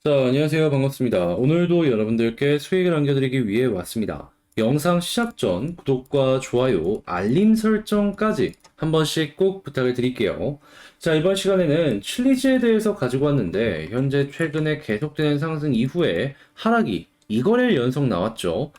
자, 안녕하세요. 반갑습니다. 오늘도 여러분들께 수익을 안겨드리기 위해 왔습니다. 영상 시작 전 구독과 좋아요, 알림 설정까지 한 번씩 꼭 부탁을 드릴게요. 자, 이번 시간에는 칠리즈에 대해서 가지고 왔는데, 현재 최근에 계속되는 상승 이후에 하락이 2거래일 연속 나왔죠.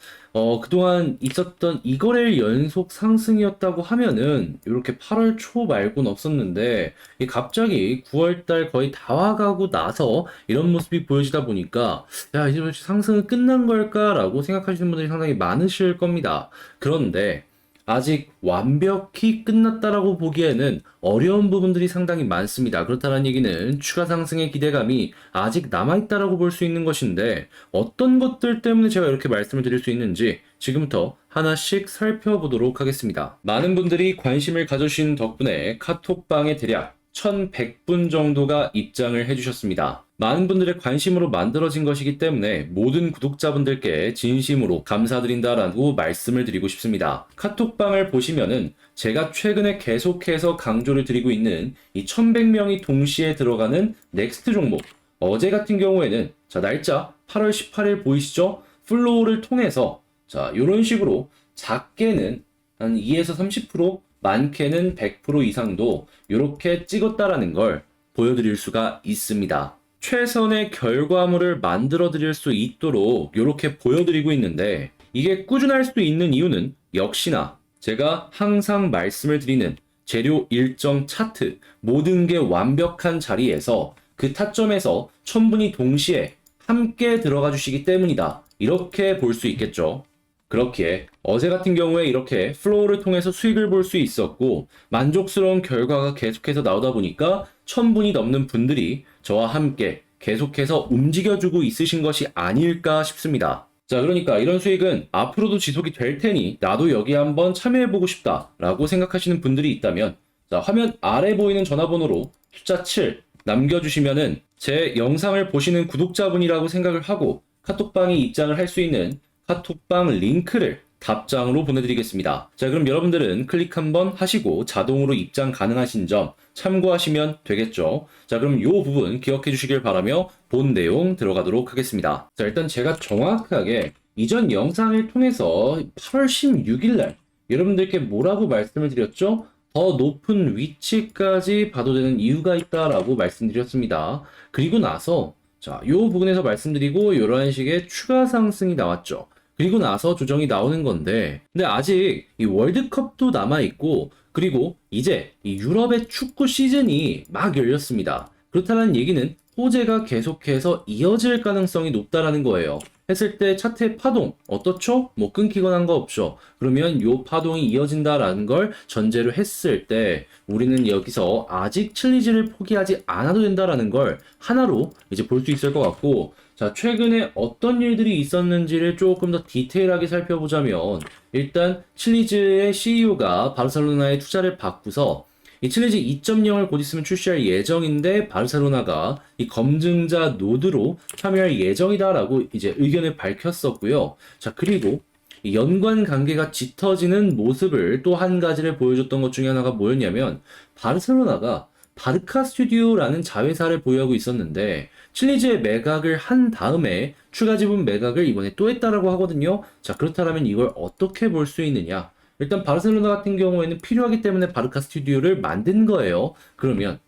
그동안 있었던 2거래일 연속 상승이었다고 하면은, 이렇게 8월 초 말고는 없었는데, 이 갑자기 9월 달 거의 다 와가고 나서 이런 모습이 보여지다 보니까, 야, 이제 상승은 끝난 걸까라고 생각하시는 분들이 상당히 많으실 겁니다. 그런데, 아직 완벽히 끝났다라고 보기에는 어려운 부분들이 상당히 많습니다. 그렇다는 얘기는 추가 상승의 기대감이 아직 남아있다라고 볼 수 있는 것인데 어떤 것들 때문에 제가 이렇게 말씀을 드릴 수 있는지 지금부터 하나씩 살펴보도록 하겠습니다. 많은 분들이 관심을 가져주신 덕분에 카톡방에 대략 1100분 정도가 입장을 해주셨습니다. 많은 분들의 관심으로 만들어진 것이기 때문에 모든 구독자분들께 진심으로 감사드린다라고 말씀을 드리고 싶습니다. 카톡방을 보시면은 제가 최근에 계속해서 강조를 드리고 있는 이 1100명이 동시에 들어가는 넥스트 종목, 어제 같은 경우에는 자 날짜 8월 18일 보이시죠? 플로우를 통해서 자 이런 식으로 작게는 한 2에서 30%, 많게는 100% 이상도 이렇게 찍었다라는 걸 보여드릴 수가 있습니다. 최선의 결과물을 만들어 드릴 수 있도록 이렇게 보여드리고 있는데 이게 꾸준할 수 있는 이유는 역시나 제가 항상 말씀을 드리는 재료 일정 차트, 모든 게 완벽한 자리에서 그 타점에서 천분이 동시에 함께 들어가 주시기 때문이다. 이렇게 볼 수 있겠죠. 그렇기에 어제 같은 경우에 이렇게 플로우를 통해서 수익을 볼 수 있었고 만족스러운 결과가 계속해서 나오다 보니까 1000분이 넘는 분들이 저와 함께 계속해서 움직여주고 있으신 것이 아닐까 싶습니다. 자, 그러니까 이런 수익은 앞으로도 지속이 될 테니 나도 여기에 한번 참여해보고 싶다라고 생각하시는 분들이 있다면 자, 화면 아래 보이는 전화번호로 숫자 7 남겨주시면은 제 영상을 보시는 구독자분이라고 생각을 하고 카톡방에 입장을 할 수 있는 카톡방 링크를 답장으로 보내드리겠습니다. 자, 그럼 여러분들은 클릭 한번 하시고 자동으로 입장 가능하신 점 참고하시면 되겠죠. 자, 그럼 이 부분 기억해 주시길 바라며 본 내용 들어가도록 하겠습니다. 자, 일단 제가 정확하게 이전 영상을 통해서 8월 16일 날 여러분들께 뭐라고 말씀을 드렸죠? 더 높은 위치까지 봐도 되는 이유가 있다라고 말씀드렸습니다. 그리고 나서 자, 이 부분에서 말씀드리고 이런 식의 추가 상승이 나왔죠. 그리고 나서 조정이 나오는 건데, 근데 아직 이 월드컵도 남아있고, 그리고 이제 이 유럽의 축구 시즌이 막 열렸습니다. 그렇다는 얘기는 호재가 계속해서 이어질 가능성이 높다라는 거예요. 했을 때 차트의 파동 어떻죠? 뭐 끊기거나 한 거 없죠. 그러면 요 파동이 이어진다라는 걸 전제로 했을 때 우리는 여기서 아직 칠리즈를 포기하지 않아도 된다라는 걸 하나로 이제 볼 수 있을 것 같고, 자, 최근에 어떤 일들이 있었는지를 조금 더 디테일하게 살펴보자면, 일단 칠리즈의 CEO가 바르셀로나에 투자를 받고서 이 칠리즈 2.0을 곧 있으면 출시할 예정인데 바르셀로나가 이 검증자 노드로 참여할 예정이다라고 이제 의견을 밝혔었고요. 자, 그리고 이 연관 관계가 짙어지는 모습을 또 한 가지를 보여줬던 것 중에 하나가 뭐였냐면 바르셀로나가 바르카 스튜디오라는 자회사를 보유하고 있었는데 칠리즈의 매각을 한 다음에 추가 지분 매각을 이번에 또 했다라고 하거든요. 자, 그렇다면 이걸 어떻게 볼 수 있느냐? 일단 바르셀로나 같은 경우에는 필요하기 때문에 바르카 스튜디오를 만든 거예요. 그러면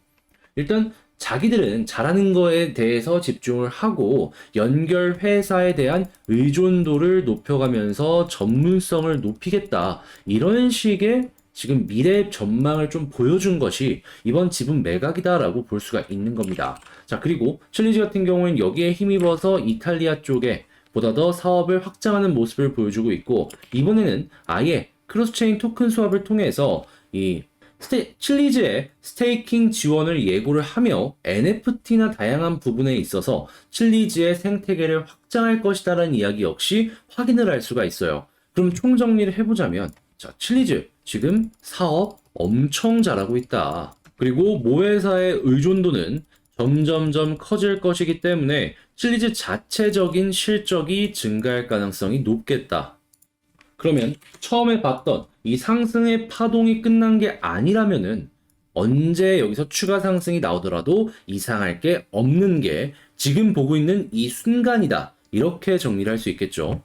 일단 자기들은 잘하는 거에 대해서 집중을 하고 연결 회사에 대한 의존도를 높여가면서 전문성을 높이겠다. 이런 식의 지금 미래 전망을 좀 보여준 것이 이번 지분 매각이다라고 볼 수가 있는 겁니다. 자, 그리고 칠리즈 같은 경우는 여기에 힘입어서 이탈리아 쪽에 보다 더 사업을 확장하는 모습을 보여주고 있고 이번에는 아예 크로스체인 토큰 수합을 통해서 이 칠리즈의 스테이킹 지원을 예고를 하며 NFT나 다양한 부분에 있어서 칠리즈의 생태계를 확장할 것이다라는 이야기 역시 확인을 할 수가 있어요. 그럼 총정리를 해보자면 자, 칠리즈 지금 사업 엄청 잘하고 있다. 그리고 모회사의 의존도는 점점점 커질 것이기 때문에 칠리즈 자체적인 실적이 증가할 가능성이 높겠다. 그러면 처음에 봤던 이 상승의 파동이 끝난 게 아니라면은 언제 여기서 추가 상승이 나오더라도 이상할 게 없는 게 지금 보고 있는 이 순간이다. 이렇게 정리를 할 수 있겠죠.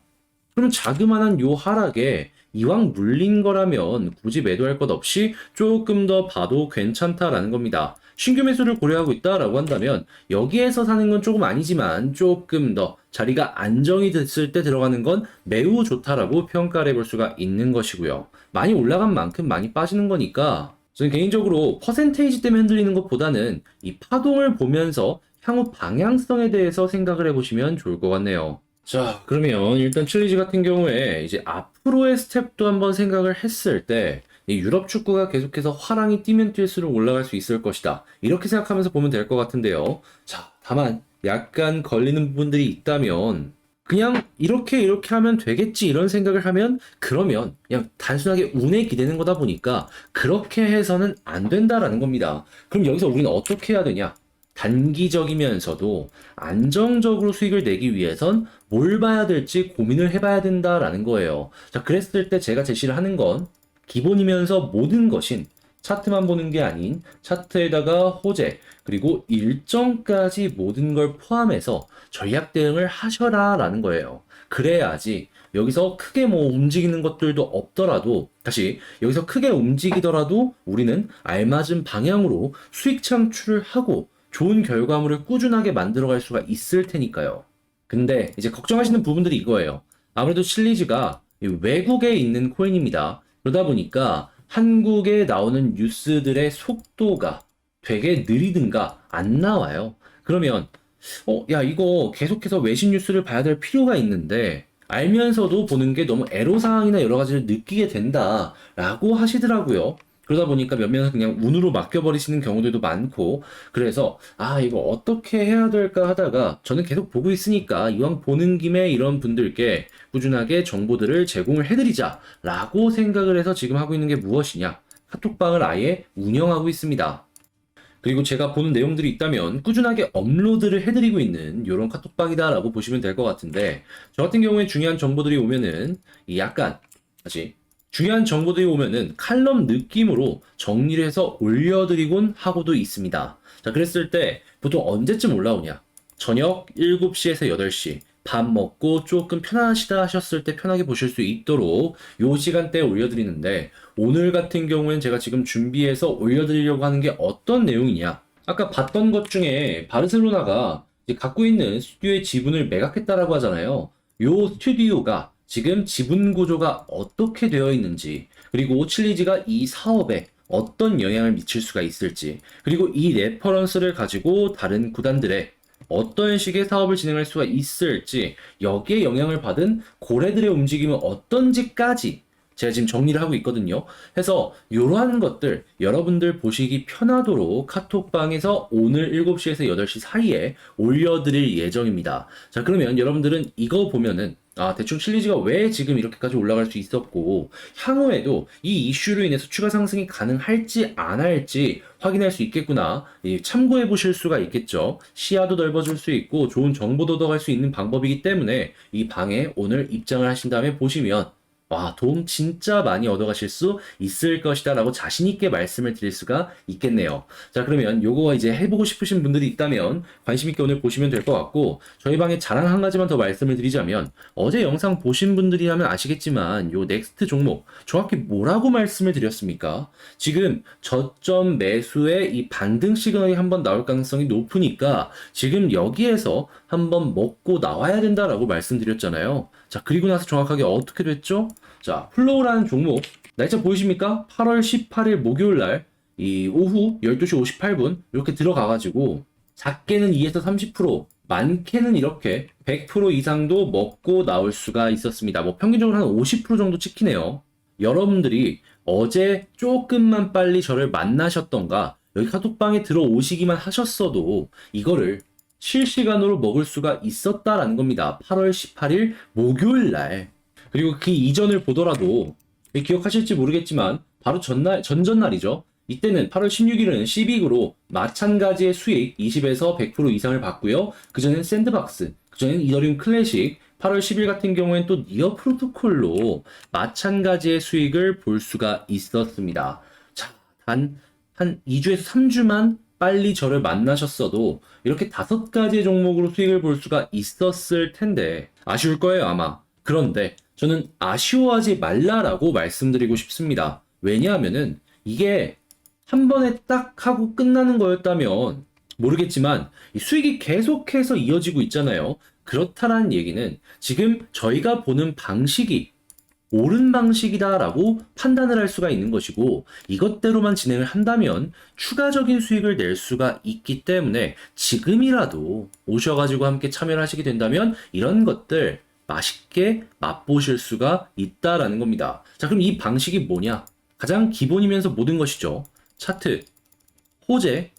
그럼 자그마한 요 하락에 이왕 물린 거라면 굳이 매도할 것 없이 조금 더 봐도 괜찮다라는 겁니다. 신규 매수를 고려하고 있다라고 한다면 여기에서 사는 건 조금 아니지만 조금 더 자리가 안정이 됐을 때 들어가는 건 매우 좋다라고 평가를 해볼 수가 있는 것이고요. 많이 올라간 만큼 많이 빠지는 거니까 저는 개인적으로 퍼센테이지 때문에 흔들리는 것보다는 이 파동을 보면서 향후 방향성에 대해서 생각을 해보시면 좋을 것 같네요. 자, 그러면 일단 칠리지 같은 경우에 이제 앞으로의 스텝도 한번 생각을 했을 때 이 유럽 축구가 계속해서 화랑이 뛰면 뛸수록 올라갈 수 있을 것이다. 이렇게 생각하면서 보면 될 것 같은데요. 자, 다만 약간 걸리는 부분들이 있다면 그냥 이렇게 하면 되겠지 이런 생각을 하면 그러면 그냥 단순하게 운에 기대는 거다 보니까 그렇게 해서는 안 된다라는 겁니다. 그럼 여기서 우리는 어떻게 해야 되냐? 단기적이면서도 안정적으로 수익을 내기 위해선 뭘 봐야 될지 고민을 해봐야 된다라는 거예요. 자, 그랬을 때 제가 제시를 하는 건 기본이면서 모든 것인 차트만 보는 게 아닌 차트에다가 호재 그리고 일정까지 모든 걸 포함해서 전략 대응을 하셔라 라는 거예요. 그래야지 여기서 크게 뭐 움직이는 것들도 없더라도 다시 여기서 크게 움직이더라도 우리는 알맞은 방향으로 수익 창출을 하고 좋은 결과물을 꾸준하게 만들어갈 수가 있을 테니까요. 근데 이제 걱정하시는 부분들이 이거예요. 아무래도 실리즈가 외국에 있는 코인입니다. 그러다 보니까 한국에 나오는 뉴스들의 속도가 되게 느리든가 안 나와요. 그러면 야, 이거 계속해서 외신 뉴스를 봐야 될 필요가 있는데, 알면서도 보는 게 너무 애로사항이나 여러 가지를 느끼게 된다라고 하시더라고요. 그러다 보니까 몇몇은 그냥 운으로 맡겨버리시는 경우들도 많고, 그래서, 이거 어떻게 해야 될까 하다가, 저는 계속 보고 있으니까, 이왕 보는 김에 이런 분들께 꾸준하게 정보들을 제공을 해드리자라고 생각을 해서 지금 하고 있는 게 무엇이냐? 카톡방을 아예 운영하고 있습니다. 그리고 제가 보는 내용들이 있다면 꾸준하게 업로드를 해드리고 있는 이런 카톡방이다라고 보시면 될 것 같은데 저 같은 경우에 중요한 정보들이 오면은 약간 다시 중요한 정보들이 오면은 칼럼 느낌으로 정리를 해서 올려드리곤 하고도 있습니다. 자, 그랬을 때 보통 언제쯤 올라오냐? 저녁 7시에서 8시 밥 먹고 조금 편하시다 하셨을 때 편하게 보실 수 있도록 요 시간대에 올려드리는데 오늘 같은 경우엔 제가 지금 준비해서 올려드리려고 하는 게 어떤 내용이냐? 아까 봤던 것 중에 바르셀로나가 이제 갖고 있는 스튜디오의 지분을 매각했다라고 하잖아요. 요 스튜디오가 지금 지분 구조가 어떻게 되어 있는지, 그리고 칠리지가 이 사업에 어떤 영향을 미칠 수가 있을지, 그리고 이 레퍼런스를 가지고 다른 구단들의 어떤 식의 사업을 진행할 수가 있을지, 여기에 영향을 받은 고래들의 움직임은 어떤지까지 제가 지금 정리를 하고 있거든요. 해서 이러한 것들 여러분들 보시기 편하도록 카톡방에서 오늘 7시에서 8시 사이에 올려드릴 예정입니다. 자, 그러면 여러분들은 이거 보면은 대충 칠리지가 왜 지금 이렇게까지 올라갈 수 있었고 향후에도 이 이슈로 인해서 추가 상승이 가능할지 안 할지 확인할 수 있겠구나. 참고해 보실 수가 있겠죠. 시야도 넓어질 수 있고 좋은 정보도 얻어갈 수 있는 방법이기 때문에 이 방에 오늘 입장을 하신 다음에 보시면 도움 진짜 많이 얻어가실 수 있을 것이다 라고 자신있게 말씀을 드릴 수가 있겠네요. 자, 그러면 요거 이제 해보고 싶으신 분들이 있다면 관심있게 오늘 보시면 될 것 같고, 저희 방에 자랑 한 가지만 더 말씀을 드리자면, 어제 영상 보신 분들이라면 아시겠지만, 요 넥스트 종목, 정확히 뭐라고 말씀을 드렸습니까? 지금 저점 매수의 이 반등 시그널이 한번 나올 가능성이 높으니까, 지금 여기에서 한번 먹고 나와야 된다라고 말씀드렸잖아요. 자, 그리고 나서 정확하게 어떻게 됐죠? 자, 플로우라는 종목 날짜 보이십니까? 8월 18일 목요일 날 이 오후 12시 58분 이렇게 들어가가지고 작게는 2에서 30%, 많게는 이렇게 100% 이상도 먹고 나올 수가 있었습니다. 뭐 평균적으로 한 50% 정도 찍히네요. 여러분들이 어제 조금만 빨리 저를 만나셨던가 여기 카톡방에 들어오시기만 하셨어도 이거를 실시간으로 먹을 수가 있었다라는 겁니다. 8월 18일 목요일 날. 그리고 그 이전을 보더라도 기억하실지 모르겠지만 바로 전전날이죠. 이때는 8월 16일은 시빅으로 마찬가지의 수익 20에서 100% 이상을 봤고요. 그전엔 샌드박스, 그전엔 이더리움 클래식, 8월 10일 같은 경우엔 또 니어 프로토콜로 마찬가지의 수익을 볼 수가 있었습니다. 자, 단 한 2주에서 3주만 빨리 저를 만나셨어도 이렇게 5가지의 종목으로 수익을 볼 수가 있었을 텐데 아쉬울 거예요, 아마. 그런데 저는 아쉬워하지 말라라고 말씀드리고 싶습니다. 왜냐하면은 이게 한 번에 딱 하고 끝나는 거였다면 모르겠지만 이 수익이 계속해서 이어지고 있잖아요. 그렇다라는 얘기는 지금 저희가 보는 방식이 옳은 방식이다라고 판단을 할 수가 있는 것이고 이것대로만 진행을 한다면 추가적인 수익을 낼 수가 있기 때문에 지금이라도 오셔가지고 함께 참여를 하시게 된다면 이런 것들 맛있게 맛보실 수가 있다라는 겁니다. 자, 그럼 이 방식이 뭐냐? 가장 기본이면서 모든 것이죠. 차트, 호재,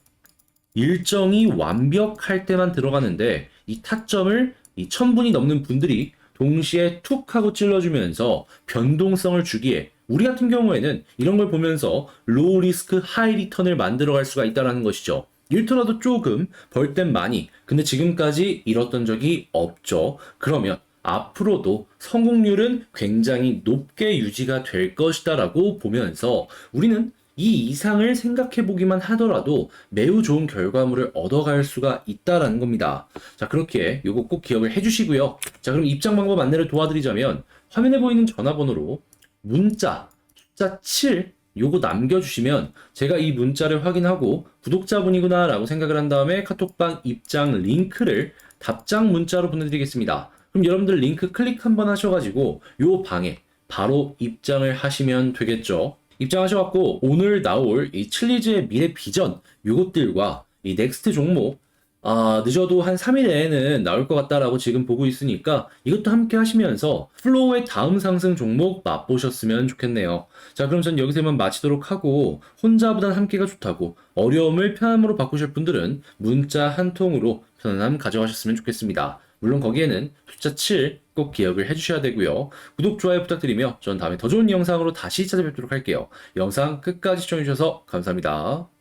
일정이 완벽할 때만 들어가는데 이 타점을 이 1000분이 넘는 분들이 동시에 툭 하고 찔러주면서 변동성을 주기에 우리 같은 경우에는 이런 걸 보면서 로우 리스크 하이 리턴을 만들어갈 수가 있다는 것이죠. 일터라도 조금 벌 땐 많이 근데 지금까지 잃었던 적이 없죠. 그러면 앞으로도 성공률은 굉장히 높게 유지가 될 것이다라고 보면서 우리는 이 이상을 생각해 보기만 하더라도 매우 좋은 결과물을 얻어갈 수가 있다라는 겁니다. 자, 그렇게 요거 꼭 기억을 해주시고요. 자, 그럼 입장 방법 안내를 도와드리자면 화면에 보이는 전화번호로 문자 숫자 7 요거 남겨주시면 제가 이 문자를 확인하고 구독자분이구나 라고 생각을 한 다음에 카톡방 입장 링크를 답장 문자로 보내드리겠습니다. 그럼 여러분들 링크 클릭 한번 하셔가지고 요 방에 바로 입장을 하시면 되겠죠. 입장하셔갖고 오늘 나올 이 칠리즈의 미래 비전 요것들과 이 넥스트 종목 늦어도 한 3일 내에는 나올 것 같다라고 지금 보고 있으니까 이것도 함께 하시면서 플로우의 다음 상승 종목 맛보셨으면 좋겠네요. 자, 그럼 전 여기서 만 마치도록 하고 혼자보단 함께가 좋다고 어려움을 편함으로 바꾸실 분들은 문자 한 통으로 편안함 가져가셨으면 좋겠습니다. 물론 거기에는 숫자 7 꼭 기억을 해주셔야 되고요. 구독, 좋아요 부탁드리며 전 다음에 더 좋은 영상으로 다시 찾아뵙도록 할게요. 영상 끝까지 시청해주셔서 감사합니다.